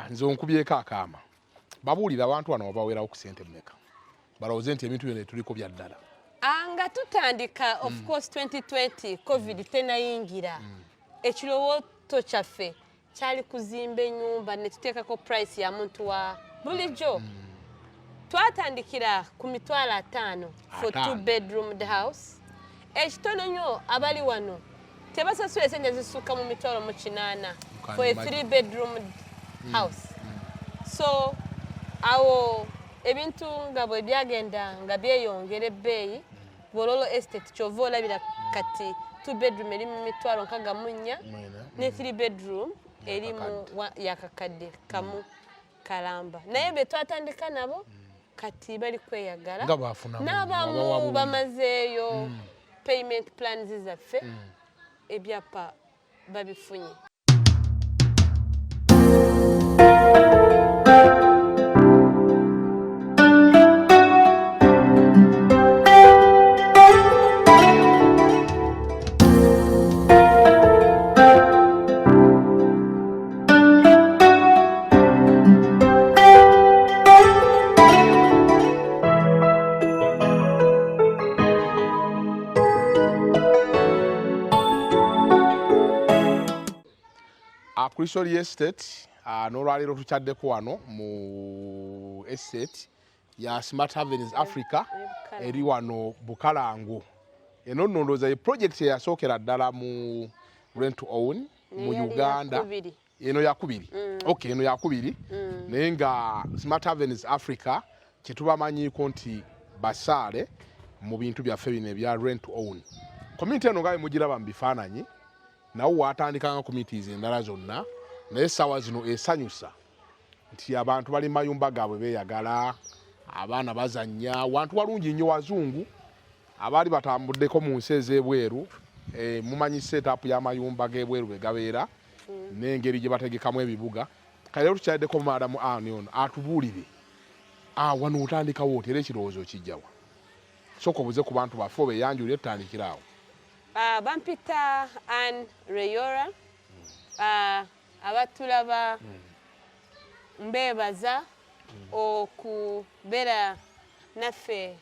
nze onkubyeko akaama babuulira abantu wano wabawerawo ku ssente mmeka balowooze nti ebintu byonna tuliko bya ddala nga tutandika of course 2020 covid tenayingira ekirowooto kyaffe kyali kuzimba ennyumba ne tuteekako price ya muntu wa bulijjo twatandikira ku $5,000 for 2-bedroom house ekitono nnyo abali wano tebasasula esente zisukka mu $8,000 for a 3-bedroom house so awo ebintu nga bwe byagenda nga byeyongera ebbeeyi Bololo Estate kyova olabira kati 2-bedroom eri mu $64,000 ne 3-bedroom eri mu yakakadde kamu kalamba naye be twatandika nabo kati bali kweyagala n'abamu bamazeeyo payment plans zaffe ebyapa babifunye. Kulisoli Estate n'olwaleero tukyaddeko wano mu estate ya Smart Avenues Africa eri wano Bukalango. Eno ndowooza ye project eyasookera ddala mu rent to own mu Uganda. Eno yakubiri. Okay, eno yakubiri. Naye nga Smart Avenues Africa kye tubamanyiiko nti basaale mu bintu byaffe bino ebya rent to own. Community eno nga mugiraba mu bifaananyi nawo watandikanga communities endala zonna naye essaawa zino esanyusa nti abantu bali mayumba gaabwe beeyagala abaana bazannya wantu walungi nnyo wazungu abaali batambuddeko mu nsi ez'ebweru mumanyi setup y'amayumba g'ebweru bwe gabeera n'engeri gye bategekamu ebibuga kale rero tukyaddeko maadamu ani ono atubuulire wano otandikawo oti era ekirowoozo kijjawa sooka obuze ku bantu baffe obeeyanjulire tutandikiraawo. Bampita Anne Rayora abatulaba mbeebaza okubeera naffe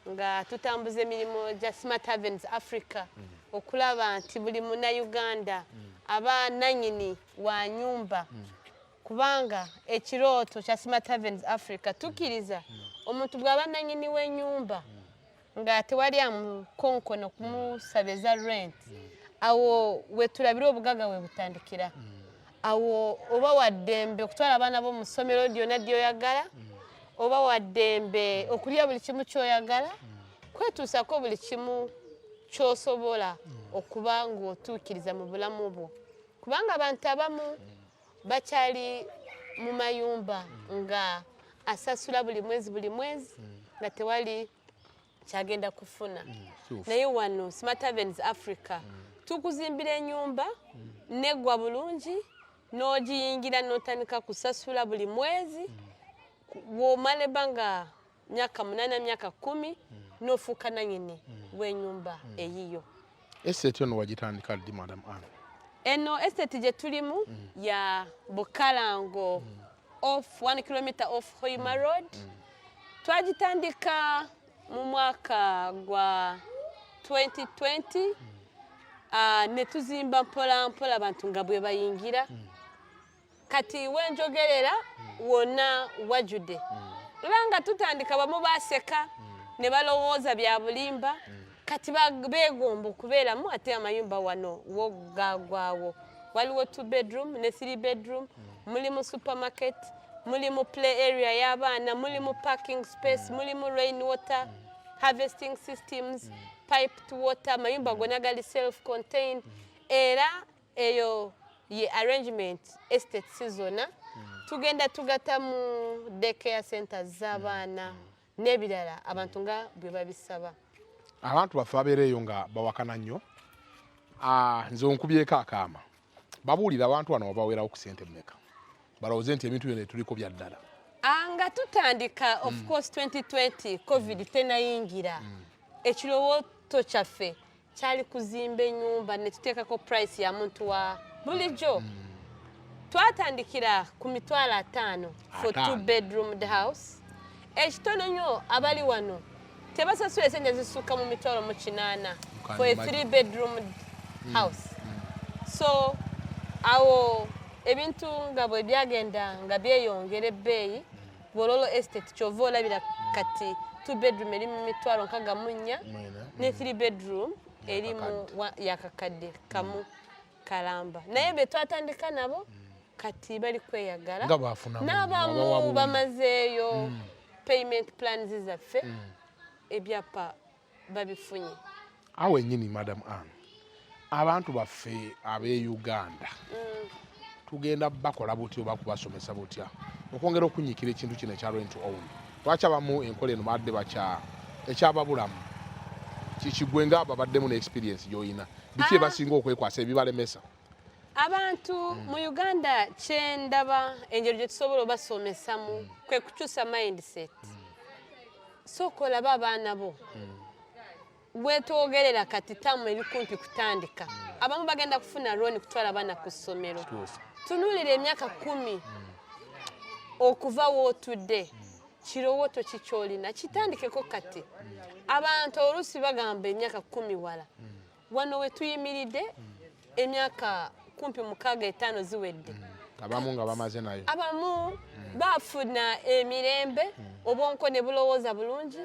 nga tutambuza emirimu gya Smart Avenues Africa okulaba nti buli munnayuganda aba nannyini wa nyumba kubanga ekirooto kya Smart Avenues Africa tukkiriza omuntu bw'aba nannyini w'ennyumba nga tewali amukonkono kumusabeza rent awo wetulabira obugaga we butandikira awo oba waddembe okutwala abaana bo mu ssomero lyonna ly'oyagala oba waddembe okulya buli kimu ky'oyagala kwetuusako buli kimu ky'osobola okuba ng'otuukiriza mu bulamu bwo kubanga abantu abamu bakyali mu mayumba nga asasula buli mwezi nga tewali kyagenda kufuna naye wano Smart Avenues Africa tukuzimbira ennyumba neggwa bulungi n'ogiyingira n'otandika kusasula buli mwezi w'omala ebbanga myaka 8 myaka 10 n'ofuuka nannyini w'ennyumba eyiyo. Estate ono wagitandika ddi Madam Anne? Eno estate gye tulimu ya Bukalango off 1 kilometer off Hoima Road twagitandika mu mwaka gwa 2020 ne tuzimba mpola mpola abantu nga bwe bayingira kati wenjogerera wonna wajjude langa tutandika bamu baseka ne balowooza bya bulimba kati beegomba okubeeramu ate amayumba wano wogagwawo waliwo 2-bedroom ne 3-bedroom mulimu supermarket mulimu play area y'abaana mulimu parking space mulimu rain water harvesting systems piped water mayumba gonna gali self contained era eyo ye arrangement estate season tugenda tugata mu daycare centers z'abaana n'ebirala abantu nga bwe babisaba. Abantu baffe abeereeyo nga bawakana nnyo nze onkubyeko akaama babuulira abantu wano wabawerawo ku ssente mmeka balowooze nti ebintu byonna tuliko bya ddala nga tutandika of course 2020 covid tenayingira ekirowooto kyaffe kyali kuzimba ennyumba ne tuteekako price ya muntu wa bulijjo twatandikira ku mitwalo 5 for 2-bedroom house. Ekitono nnyo abali wano tebasasula esente zisukka mu mitwalo 8 for a 3-bedroom house. So awo ebintu nga bwe byagenda nga byeyongera ebbeeyi Bololo Estate kyova olabira kati 2-bedroom eri mu mitwalo 64 ne 3-bedroom eri mu yakakadde kamu kalamba. Naye be twatandika nabo kati bali kweyagala n'abamu bamazeeyo payment plans zaffe ebyapa babifunye. Awe nyini Madam Anne, abantu baffe ab'e Uganda tugenda bakola butya oba kubasomesa butya okwongera okunyikira ekintu kino ekya rent own. Lwaki abamu enkola eno badde ekyababulamu kikigwe nga babaddemu ne experience gy'olina biki ebasinga okwekwasa ebibalemesa? Abantu mu Uganda kyendaba engeri gye tusobola obasomesamu kwe kukyusa mindset. Sooka olaba abaana bo bwetwogerera kati tamu eri kumpi kutandika. Abamu bagenda kufuna loan kutwala abaana ku ssomero. Tunuulira emyaka 10 okuva wootudde kirowooto ki ky'olina kitandikeko kati. Abantu oluusi bagamba emyaka 10 wala. Wano we tuyimiridde emyaka kumpi 65 ziwedde. Abamu nga bamaze nayo. Abamu bafuna emirembe obwonko ne bulowooza bulungi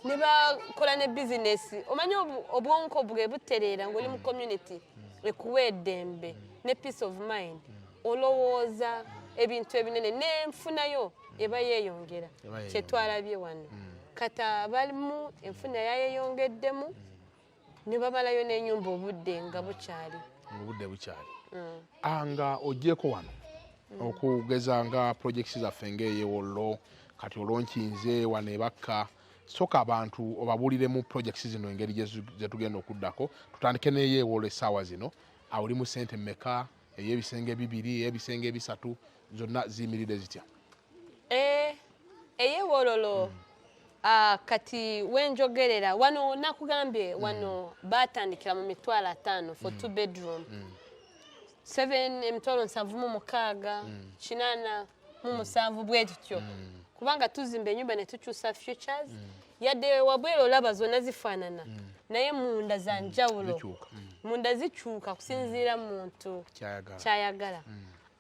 ne bakola ne bizinesi. Omanyi obwonko bwe butereera ng'oli mu community ekuwa eddembe ne peace of mind. Olowooza ebintu ebinene n'enfunayo eba yeeyongera kye twalabye wano. Kati abalimu enfuna yayeyongeddemu ne bamalayo n'ennyumba obudde nga bukyali. Anga ogyeko wano okugeza nga projects zaffe ng'eyewollo kati olwonkinze wano ebakka soka abantu obabuuliremu projects zino engeri gye tugenda okuddako. Tutandike n'eyewollo essaawa zino. Oli mu ssente mmeka? Ey'ebisenge 2, ey'ebisenge 3 zonna ziyimiridde zitya? Eyewololo kati wenjogerera wano nakugambye wano batandikira mu mitwalo 5 for 2-bedroom 7 emitwalo 76 87 bwetyo kubanga tuzimba ennyumba ne tukyusa futures yadde wabwera olaba zonna zifaanana naye munda za njawulo munda zikyuka kusinziira muntu kyayagala.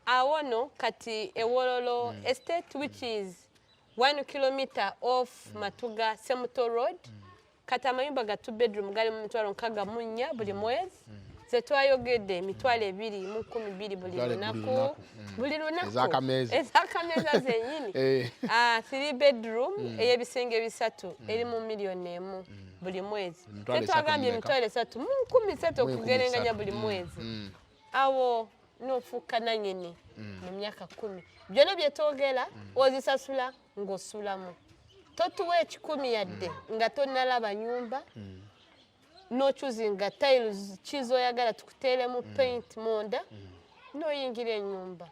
Awono kati Ewololo Estate which is 1 kilometer off Matuga Semuto Road. Kati amayumba ga 2-bedroom gali mu mitwalo 64 buli mwezi. Ze twayogedde emitwalo 212 buli lunaku. Ez'akameza zenyini. 3-bedroom ey'ebisenge 3 eri mu miliyoni 1 buli mwezi. Tetwagambye emitwalo 3 mu 13 okugerenganya buli mwezi. Awo n'ofuuka nannyini mu myaka 10 byonna bye twogera ozisasula ng'osulamu. Totuwa 10 yadde nga tonnalaba nyumba n'okyuzinga tiles kizoyagala tukuteeremu paint munda n'oyingira ennyumba.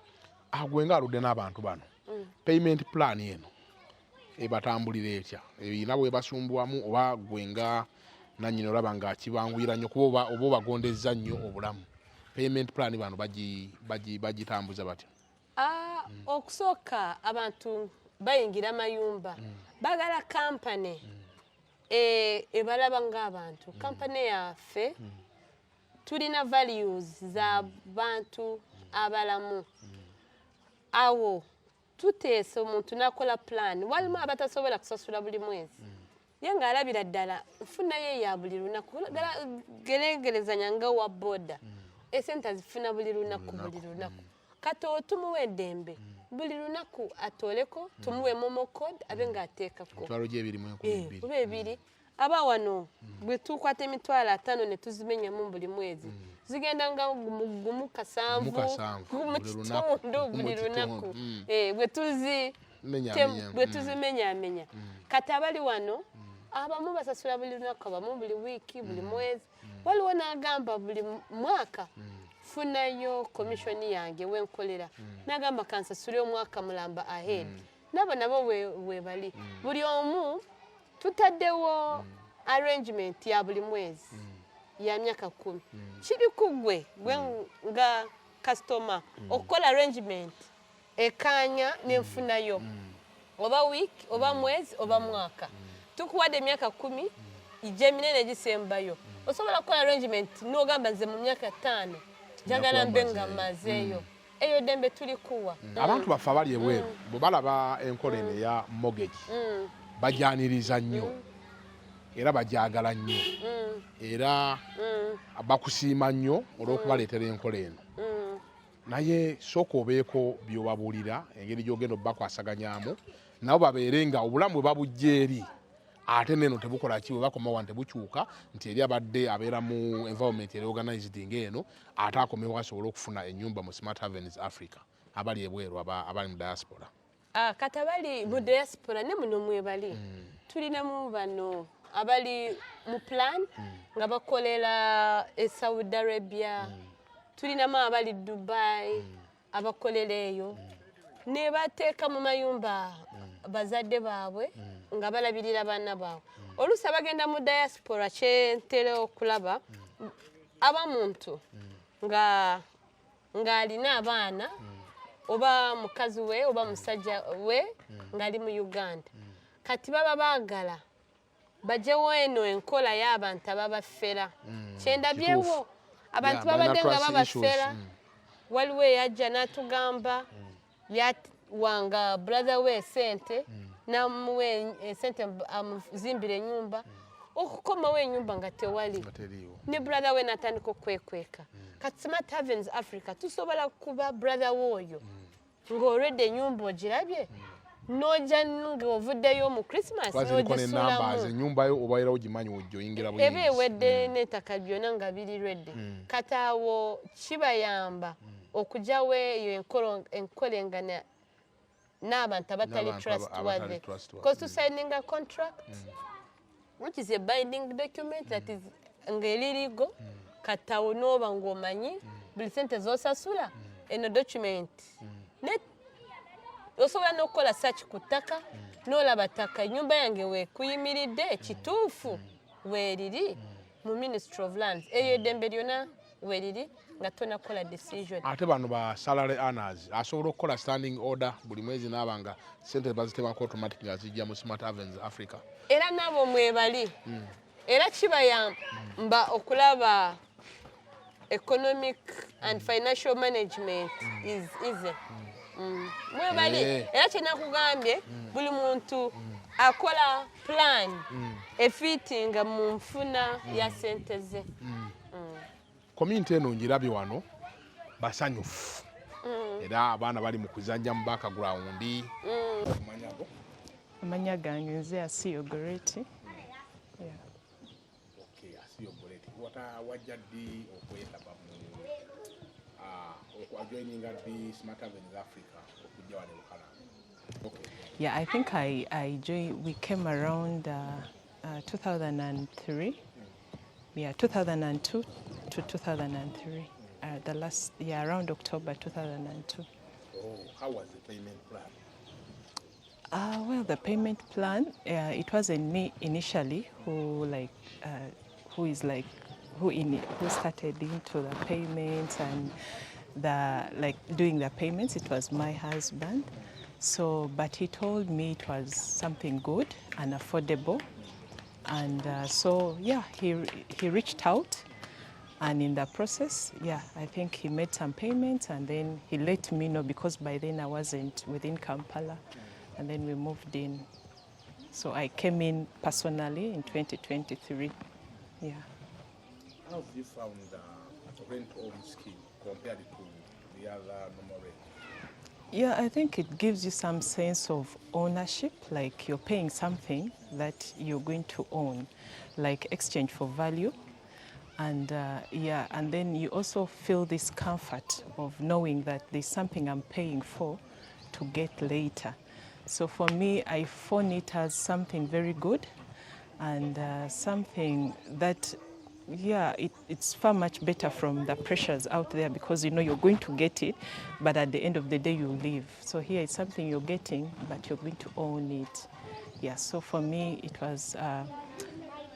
Gwe ng'aludde n'abantu bano payment plan eno ebatambulira etya? Erina bwe basumbuwamu oba gwe nga nannyini olaba nga kibanguyira nnyo kuba oba obagondezza nnyo obulamu? Payment plan bano bagitambuza batya? Okusooka abantu bayingira amayumba bagala kampani ebalaba ng'abantu. Kampani yaffe tulina values za bantu abalamu. Awo tuteesa omuntu n'akola plan. Walimu abatasobola kusasula buli mwezi ye ng'alabira ddala nfuna ye ya buli lunaku geregerezanya nga wa boda esente azifuna buli lunaku. Kati otumuwa eddembe buli lunaku atooleko tumuwe momo code abe ng'ateekako kuba 2 aba wano bwe tukwata emitwalo 5 ne tuzimenyamu buli mwezi zigenda nga gumu 7 mu kitundu buli lunaku bwe tuzimenyamenya. Kati abali wano abamu basasula buli lunaku abamu buli wiiki buli mwezi. Waliwo n'agamba buli mwaka funayo komishoni yange wenkolera n'agamba kansasule omwaka mulamba ahead. Nabo webali buli omu tutaddewo arrangement ya buli mwezi ya myaka 10. Kiri ku gwe nga customer okukola arrangement ekanya nenfunayo oba week oba mwezi oba mwaka tukuwadde emyaka 10 ije minene gisembayo osobola kukola arrangement n'ogamba nze mu myaka 5 njagala mbe nga mazeeyo eyo dembe tulikuwa abantu baffe abali ebweru bwe balaba enkola eno eya mortgage bajaniriza nnyo era bajagala nnyo era bakusiima nnyo olw'okubaleetera enkola eno naye sooka obeeko by'obabuulira engeri gy'ogenda obbakwasaganyaamu nabo babeere nga obulamu bwe babujja eri ate neno tebukola ki bwe bakoma wano tebukyuka nti eri abadde abeera mu environment organized ng'eno ate akomewo asobole okufuna ennyumba mu Smart Havens Africa abali ebweru abali mu diaspora. Kati abali mu diaspora ne muno mwebali tulinamu bano abali mu plan nga bakolera e Saudi Arabia tulinamu abali Dubai abakolera eyo ne bateeka mu mayumba bazadde baabwe nga balabirira baana baabwe oluusi abagenda mu diaspora kyentera okulaba abamuntu ng'alina abaana oba mukazi we oba musajja we ng'ali mu Uganda kati baba baagala bajewo eno enkola y'abantu ababafera kyendabyewo abantu babadde nga babafera waliwo eyajja n'atugamba wanga brother we sente namuwe sente amuzimbira ennyumba okukomawo ennyumba nga tewali ne brother we natandika okwekweka kati Smart Havens Africa tusobola kuba brother woyo ng'olwedde ennyumba ogirabye n'ojja ng'ovuddeyo mu Christmas n'ogisulamu ennyumba yo obaera ogimanyi wojja oyingira buyinza eba ewedde n'ettaka lyonna nga birirwedde kati awo kibayamba okugyawo eyo enkolengana n'abantu abatali trustworthy because to signing a contract which is a binding document that is ng'eririgo kati awo n'oba ng'omanyi buli sente z'osasula eno document osobola n'okukola search ku ttaka n'olaba ttaka ennyumba yange weekuyimiridde kituufu weeriri mu Ministry of Lands eyo eddembe lyonna weeriri nga tonakola decision ate bano ba salary earners asobola okukola standing order buli mwezi n'aba nga sente bazitemako automatic nga zijja mu Smart Havens Africa era nabo mwebali era kibayamba okulaba economic and financial management is easy mwebali era kyenakugambye buli muntu akola plan efitinga mu nfuna ya sente ze community eno ngirabye wano basanyufu era abaana bali mu kuzanja mu background amanya gange nze Asiyo Goreti wajja ddi okwetaba joininga the Smart Havens Africa okujja wano Bukalango? Yeah, I think I joined, we came around 2003. Yeah, 2002 to 2003. The last year, around October 2002. Oh, how was the payment plan? Well, the payment plan, it wasn't me initially who started into the payments and doing the payments. It was my husband. So, but he told me it was something good and affordable. And so, yeah, he reached out, and in the process, yeah, I think he made some payments, and then he let me know, because by then I wasn't within Kampala, and then we moved in. So I came in personally in 2023, yeah. How have you found the rent-own scheme compared to the other normal rate? Yeah, I think it gives you some sense of ownership, like you're paying something that you're going to own, like exchange for value. And yeah, and then you also feel this comfort of knowing that there's something I'm paying for to get later. So for me, I found it as something very good, and something that, yeah, it's far much better from the pressures out there, because you know you're going to get it, but at the end of the day you leave. So here it's something you're getting, but you're going to own it. Yeah, so for me it was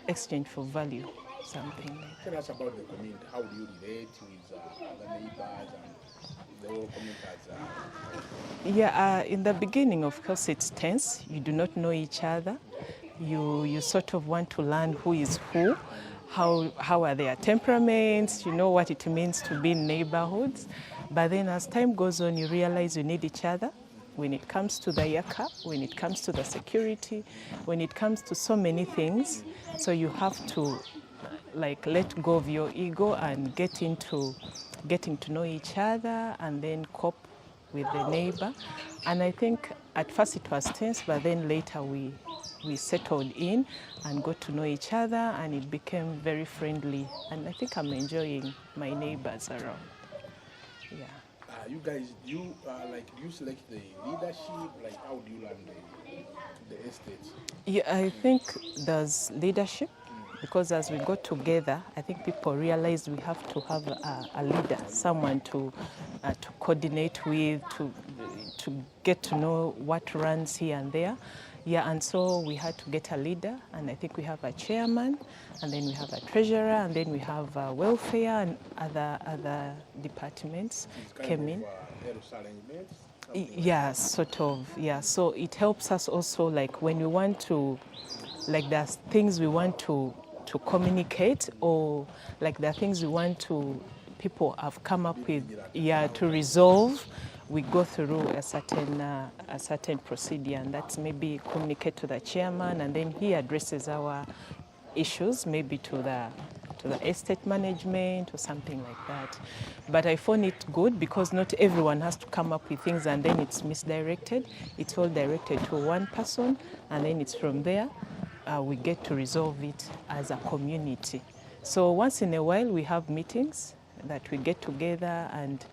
exchange for value, something like that. Tell us about the community. How do you relate with other neighbors? And the whole community Yeah, in the beginning, of course, it's tense. You do not know each other. You sort of want to learn who is who, how are their temperaments, you know what it means to be in neighborhoods. But then as time goes on, you realize you need each other when it comes to the yaka, when it comes to the security, when it comes to so many things. So you have to like let go of your ego and get into getting to know each other and then cope with the neighbor. And I think at first it was tense, but then later we settled in and got to know each other, and it became very friendly. And I think I'm enjoying my neighbors around. Yeah. You guys, do you select the leadership? Like, how do you run the estate? Yeah, I think there's leadership because as we go together, I think people realize we have to have a leader, someone to coordinate with, to get to know what runs here and there. Yeah, and so we had to get a leader, and I think we have a chairman, and then we have a treasurer, and then we have welfare and other departments came in. Yeah, sort of. Yeah, so it helps us also, like when we want to, like there's things we want to communicate, or like there are things we want to, people have come up with, yeah, to resolve. We go through a certain procedure, and that's maybe communicate to the chairman, and then he addresses our issues, maybe to the estate management or something like that. But I found it good because not everyone has to come up with things and then it's misdirected. It's all directed to one person, and then it's from there we get to resolve it as a community. So once in a while we have meetings that we get together and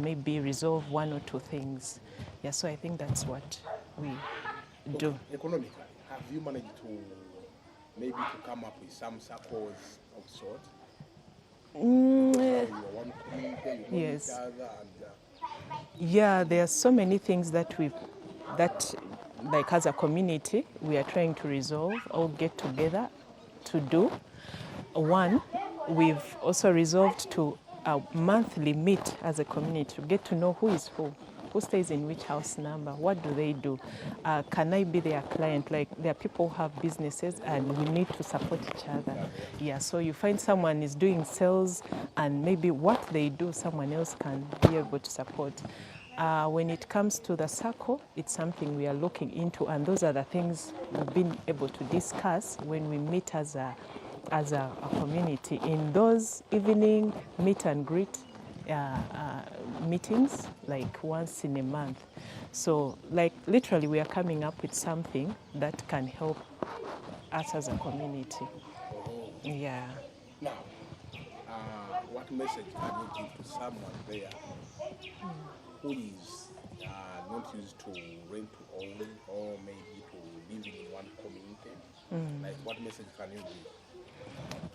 maybe resolve one or two things. Yeah, so I think that's what we do. Economically, have you managed to maybe to come up with some circles of sort? You are one community, you know Yes. each other, and Yeah, there are so many things that like as a community, we are trying to resolve or get together to do. One, we've also resolved to a monthly meet as a community to get to know who is who stays in which house number, what do they do, can I be their client? Like there are people who have businesses and we need to support each other. Yeah, so you find someone is doing sales and maybe what they do someone else can be able to support. When it comes to the circle, it's something we are looking into, and those are the things we've been able to discuss when we meet as a community in those evening meet and greet meetings, like once in a month. So like literally we are coming up with something that can help us as a community. Yeah. now, what message can you give to someone there who is not used to rent to own or maybe to living in one community? Like, what message can you give?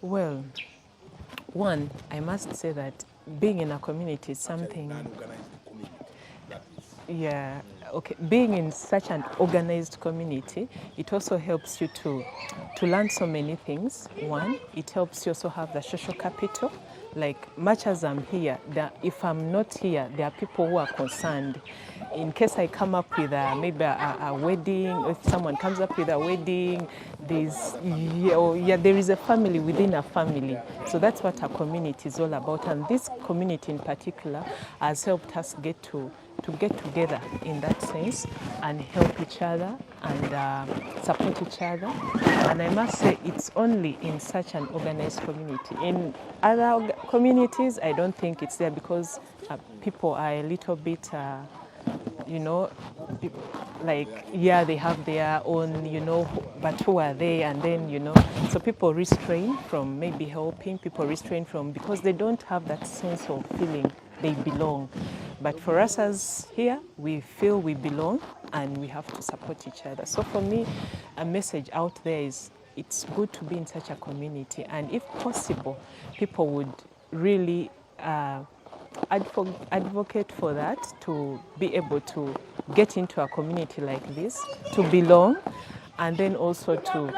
Well, one, I must say that being in a community is something. Unorganized community. That is. Yeah, okay. Being in such an organized community, it also helps you to learn so many things. One, it helps you also have the social capital. Like much as I'm here, if I'm not here, there are people who are concerned. In case I come up with maybe a wedding, if someone comes up with a wedding, there is a family within a family. So that's what our community is all about. And this community in particular has helped us get together in that sense and help each other and support each other. And I must say it's only in such an organized community. In other communities, I don't think it's there because people are a little bit, like, yeah, they have their own, but who are they? And then, so people restrain from maybe helping, people restrain from, because they don't have that sense of feeling they belong. But for us as here, we feel we belong and we have to support each other. So for me, a message out there is it's good to be in such a community. And if possible, people would really advocate for that, to be able to get into a community like this, to belong and then also to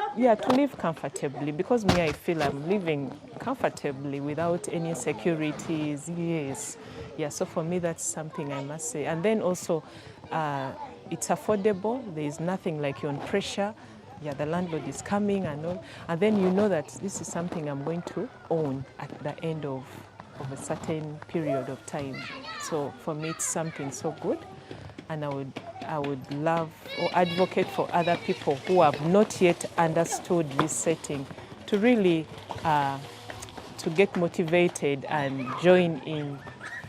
live comfortably, because me, I feel I'm living comfortably without any insecurities. Yes, yeah. So for me, that's something I must say. And then also, it's affordable. There is nothing like you're on pressure. Yeah, the landlord is coming and all, and then you know that this is something I'm going to own at the end of a certain period of time. So for me, it's something so good, and I would love or advocate for other people who have not yet understood this setting to really to get motivated and join in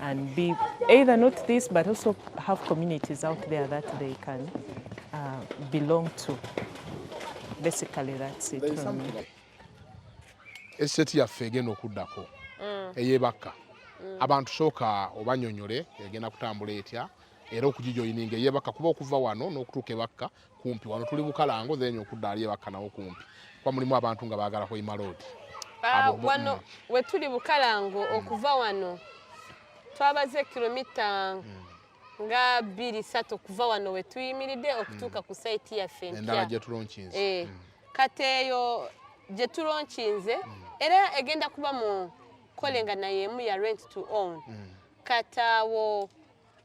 and be either not this, but also have communities out there that they can belong to. Basically, that's it from me. Estate yaffe egenda okuddako eyebakka abantu sooka obanyonyole egenda kutambula etya era okugijoyininga eyebakka kuba okuva wano n'okutuuka ebakka kumpi wano tuli Bukalango then okudda ali ebakka nawo kumpi kuba mulimu abantu nga baagala kuyima road wano we tuli Bukalango okuva wano twabaze kilomita nga 2-3 okuva wano we tuyimiridde okutuuka ku site yaffe endala gye tulonkinze kati eyo gye tulonkinze era egenda kuba mu kolenga nayemu ya rent to own kati awo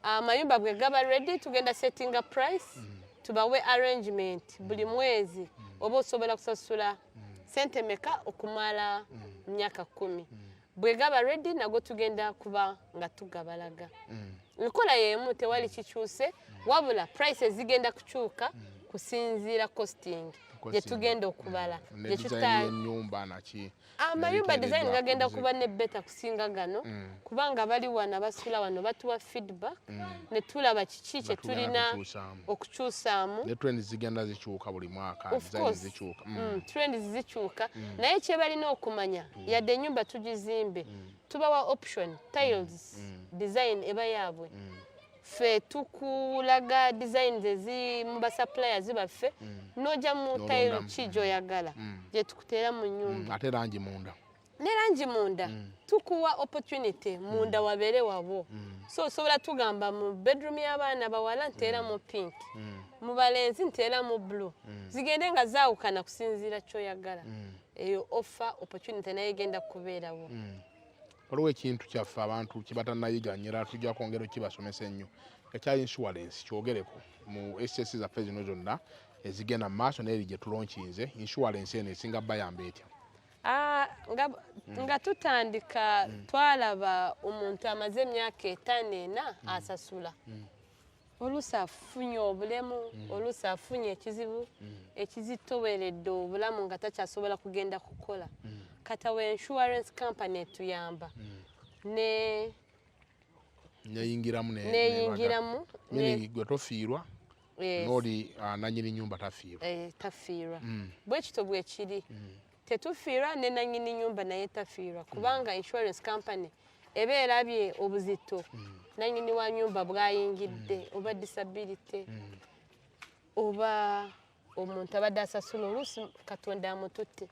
amayumba bwe gaba ready tugenda settinga price tubawe arrangement buli mwezi oba osobola kusasula sente meka okumala myaka 10 bwe gaba ready nago tugenda kuba nga tugabalaga nkola yemu tewali kikyuse wabula prices zigenda kukyuka kusinziira costing gye tugenda okubala gye tutanyumba naki amayumba design gagenda kuba ne better kusinga gano kubanga bali wana basula wano batuwa feedback ne tulaba kiki kye tulina okukyusaamu ne trends zigenda zikyuka buli mwaka design zikyuka trends zikyuka naye kye balina okumanya yadde ennyumba tugizimbe tubawa option tiles design eba yaabwe fe tukulaga designs ezi mu basuppliers baffe noja mu tile kijo yagala je tukutera mu nyumba ate rangi munda ne rangi munda tukuwa opportunity munda wabere wabo so osobola tugamba mu bedroom y'abaana bawala ntera mu pink mu balenzi ntera mu blue zigende nga zaawukana kusinziira kyoyagala eyo offer opportunity naye genda kubeerawo waliwo ekintu kyaffe abantu kibatannayiganyira tujja kwongera kibasomesa ennyo ekya insurance kyogereko mu SS zaffe zino zonna ezigenda mu maaso naye gye tulonkinze insurance eno esinga bayamba etya nga tutandika twalaba omuntu amaze emyaka 5 asasula oluusi afunye obulemu oluusi afunye ekizibu ekizitoweredde obulamu nga takyasobola kugenda kukola katawe insurance company tuyamba neyingiramu gwe tofiirwa n'oli nanyini nyumba tafiirwa bwe kito bwe kiri tetufiirwa ne nanyini nyumba naye tafiirwa kubanga insurance company eba erabye obuzito nanyini wa nyumba bwayingidde oba disability oba omuntu abadde asasula oluusi Katonda amututte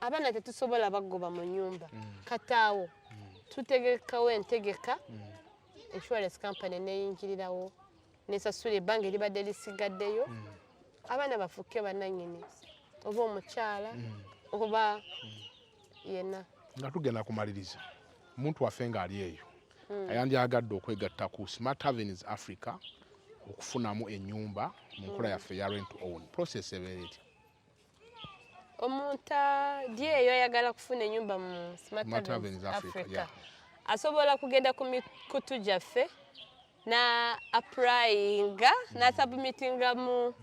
abaana tetusobola bagoba mu nyumba kataawo tutegekawo entegeka insurance company neyingirirawo nesasula ebbanga eribadde lisigaddeyo abaana bafuuke bannannyini oba omukyala oba yenna nga tugenda kumaliriza omuntu waffe ng'ali eyo ayandyagadde okwegatta ku Smart Havens Africa okufunamu ennyumba mu nkola yaffe ya rent to own process ebeera etya omuntu ali eyo ayagala kufuna ennyumba mu Smart Havens Africa asobola kugenda ku mikutu gyaffe na applyinga na submittinga mu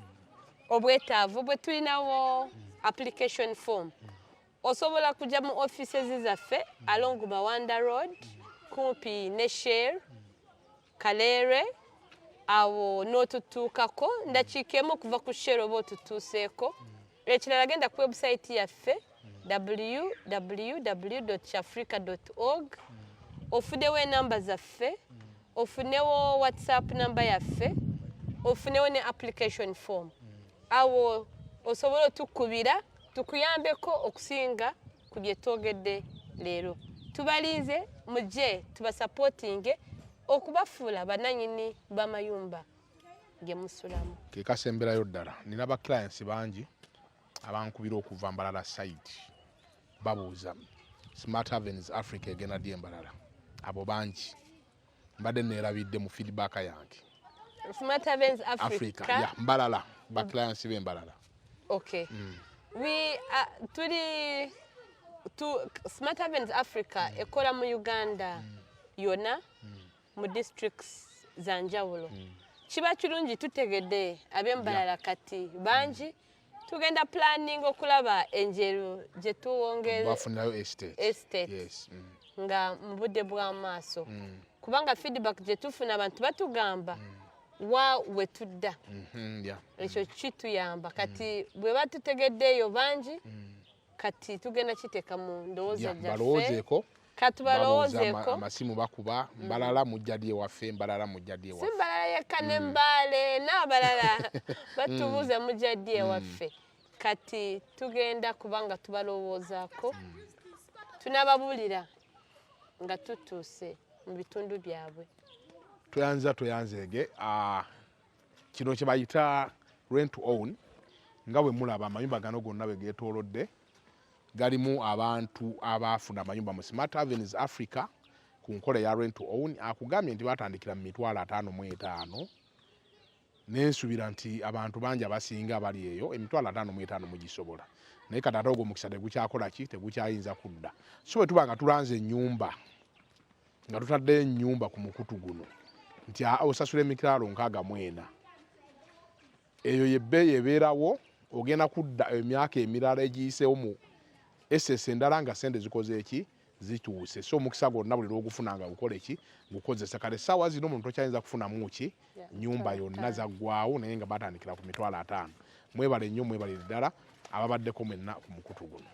obwetaavu bwe tulinawo application form osobola kujja mu offices zaffe along Mawanda Road kumpi ne Share Kalere awo n'otutuukako ndakiikemu okuva ku Share oba otutuuseeko ekirala genda ku website yaffe www.chafrica.org ofunewo enamba zaffe ofunewo WhatsApp namba yaffe ofunewo ne application form awo osobola otukubira tukuyambeko okusinga ku bye twogedde leero tubalinze mujje tubasupportinge okubafuula bannannyini b'amayumba ge musulamu ke kasemberayo ddala nina ba clients bangi abankubira okuva Mbalala site babuuza Smart Havens Africa egenda ddi Mbalala abo bangi mbadde neerabidde mu feedback yange. Smart Havens Africa Yeah, Mbalala ba clients be Mbalala. Okay. We tuli Smart Havens Africa ekola mu Uganda yona mu districts za njawulo. Kiba kirungi tutegedde ab'Embalala kati bangi tugenda planning okulaba enjeru gye tuwongera bafunirayo estate. Yes. Nga mu budde bw'amaaso kubanga feedback gye tufuna abantu batugamba wa wetudda ekyo kituyamba kati bwe batutegeddeeyo bangi kati tugenda kiteeka mu ndowooza balowoozeeko katubalowoozeeko amasimu bakuba Mbalala mujjaddi ewaffe Mbalala mujjaddi ewaffe si Mbalala yekka ne Mbale n'abalala batubuuza mujjaddi ewaffe kati tugenda kubanga tubalowoozaako tunababuulira nga tutuuse mu bitundu byabwe. Toyanzeege kino kye bayita rent to own nga bwe mulaba amayumba gano gonna bwe geetoolodde galimu abantu abaafuna amayumba mu Smart Havens Africa ku nkola ya rent to own. Akugambye nti batandikira mu mitwalo 55 n'ensuubira nti abantu bangi abasinga abali eyo emitwalo 55 mugisobola naye kati ate ogwo omukisa tegukyakola ki tegukyayinza kudda so bwe tuba nga tulanze ennyumba nga tutaddeyo ennyumba ku mukutu guno nti osasula emitwalo 64 eyo yebbeeyi ebeerawo ogenda kudda emyaka emirala egiyiseewo mu SS endala nga sente zikoze eki zituuse so omukisa gwonna buli lw'ogufuna nga gukola eki gukozesa kale essaawa zino omuntu tokyayinza kufunamu ki nnyumba yonna zaggwawo naye nga batandikira ku mitwalo 5. Mwebale nnyo mwebalire ddala ababaddeko mwenna ku mukutu guno.